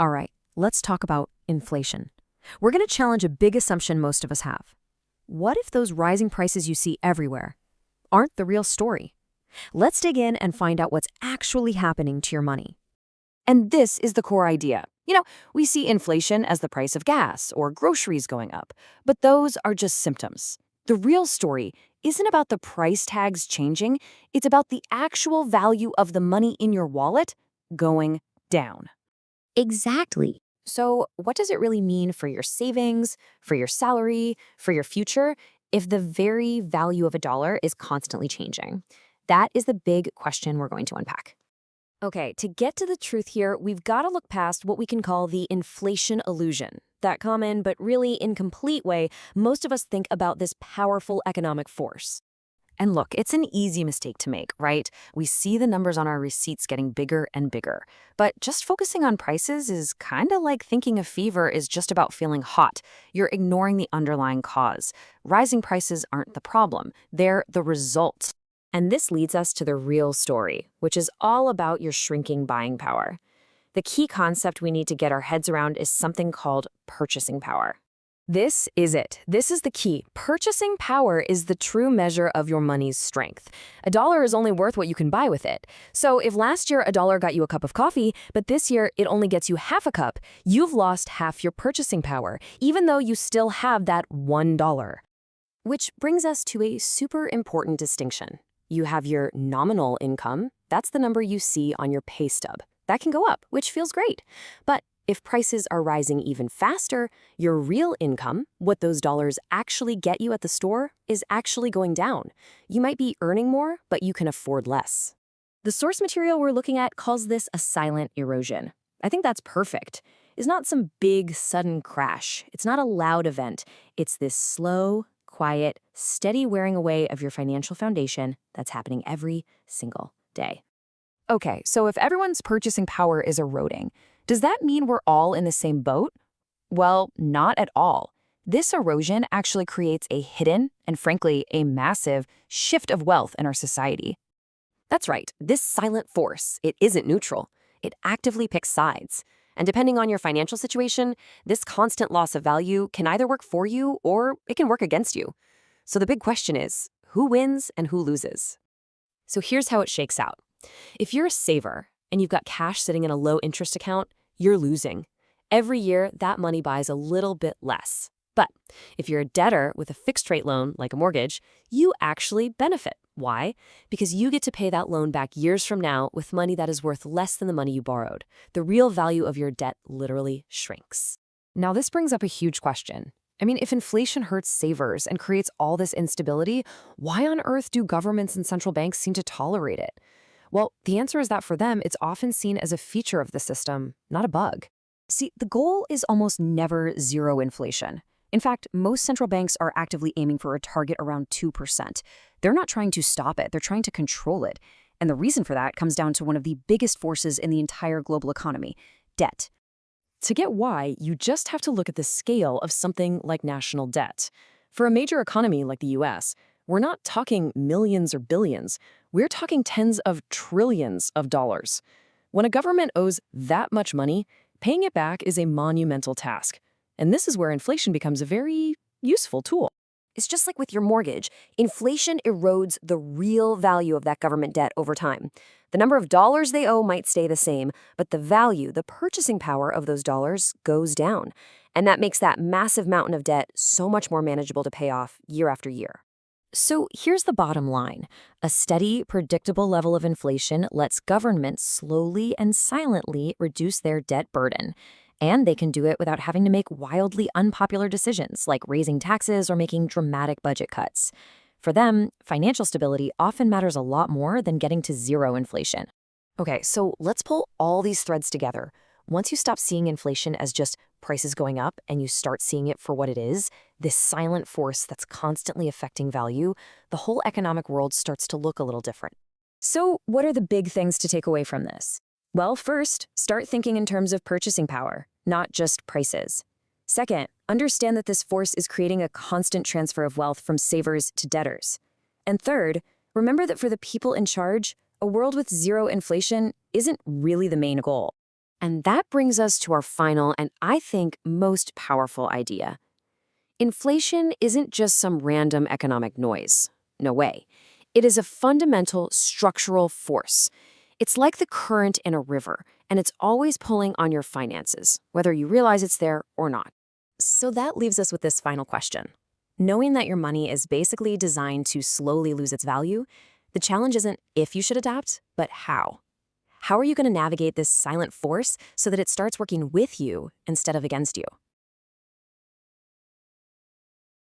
All right, let's talk about inflation. We're going to challenge a big assumption most of us have. What if those rising prices you see everywhere aren't the real story? Let's dig in and find out what's actually happening to your money. And this is the core idea. We see inflation as the price of gas or groceries going up, but those are just symptoms. The real story isn't about the price tags changing, it's about the actual value of the money in your wallet going down. Exactly. So, what does it really mean for your savings, for your salary, for your future, if the very value of a dollar is constantly changing? That is the big question we're going to unpack. Okay, to get to the truth here, we've got to look past what we can call the inflation illusion. That common but really incomplete way most of us think about this powerful economic force. And look, it's an easy mistake to make, right? We see the numbers on our receipts getting bigger and bigger. But just focusing on prices is kind of like thinking a fever is just about feeling hot. You're ignoring the underlying cause. Rising prices aren't the problem, they're the result. And this leads us to the real story, which is all about your shrinking buying power. The key concept we need to get our heads around is something called purchasing power. This is it. This is the key. Purchasing power is the true measure of your money's strength. A dollar is only worth what you can buy with it. So if last year a dollar got you a cup of coffee, but this year it only gets you half a cup, you've lost half your purchasing power, even though you still have that $1. Which brings us to a super important distinction. You have your nominal income. That's the number you see on your pay stub. That can go up, which feels great. But if prices are rising even faster, your real income, what those dollars actually get you at the store, is actually going down. You might be earning more, but you can afford less. The source material we're looking at calls this a silent erosion. I think that's perfect. It's not some big, sudden crash. It's not a loud event. It's this slow, quiet, steady wearing away of your financial foundation that's happening every single day. Okay, so if everyone's purchasing power is eroding, does that mean we're all in the same boat? Well, not at all. This erosion actually creates a hidden and, frankly, a massive shift of wealth in our society. That's right. This silent force, it isn't neutral. It actively picks sides. And depending on your financial situation, this constant loss of value can either work for you or it can work against you. So the big question is, who wins and who loses? So here's how it shakes out. If you're a saver and you've got cash sitting in a low-interest account, you're losing. Every year, that money buys a little bit less. But if you're a debtor with a fixed-rate loan, like a mortgage, you actually benefit. Why? Because you get to pay that loan back years from now with money that is worth less than the money you borrowed. The real value of your debt literally shrinks. Now, this brings up a huge question. I mean, if inflation hurts savers and creates all this instability, why on earth do governments and central banks seem to tolerate it? Well, the answer is that for them, it's often seen as a feature of the system, not a bug. See, the goal is almost never zero inflation. In fact, most central banks are actively aiming for a target around 2%. They're not trying to stop it, they're trying to control it. And the reason for that comes down to one of the biggest forces in the entire global economy, debt. To get why, you just have to look at the scale of something like national debt. For a major economy like the US, we're not talking millions or billions. We're talking tens of trillions of dollars. When a government owes that much money, paying it back is a monumental task. And this is where inflation becomes a very useful tool. It's just like with your mortgage. Inflation erodes the real value of that government debt over time. The number of dollars they owe might stay the same, but the value, the purchasing power of those dollars goes down. And that makes that massive mountain of debt so much more manageable to pay off year after year. So here's the bottom line. A steady, predictable level of inflation lets governments slowly and silently reduce their debt burden. And they can do it without having to make wildly unpopular decisions like raising taxes or making dramatic budget cuts. For them, financial stability often matters a lot more than getting to zero inflation. Okay, so let's pull all these threads together. Once you stop seeing inflation as just prices going up and you start seeing it for what it is, this silent force that's constantly affecting value, the whole economic world starts to look a little different. So what are the big things to take away from this? Well, first, start thinking in terms of purchasing power, not just prices. Second, understand that this force is creating a constant transfer of wealth from savers to debtors. And third, remember that for the people in charge, a world with zero inflation isn't really the main goal. And that brings us to our final and I think most powerful idea. Inflation isn't just some random economic noise. No way. It is a fundamental structural force. It's like the current in a river, and it's always pulling on your finances, whether you realize it's there or not. So that leaves us with this final question. Knowing that your money is basically designed to slowly lose its value, the challenge isn't if you should adapt, but how. How are you going to navigate this silent force so that it starts working with you instead of against you?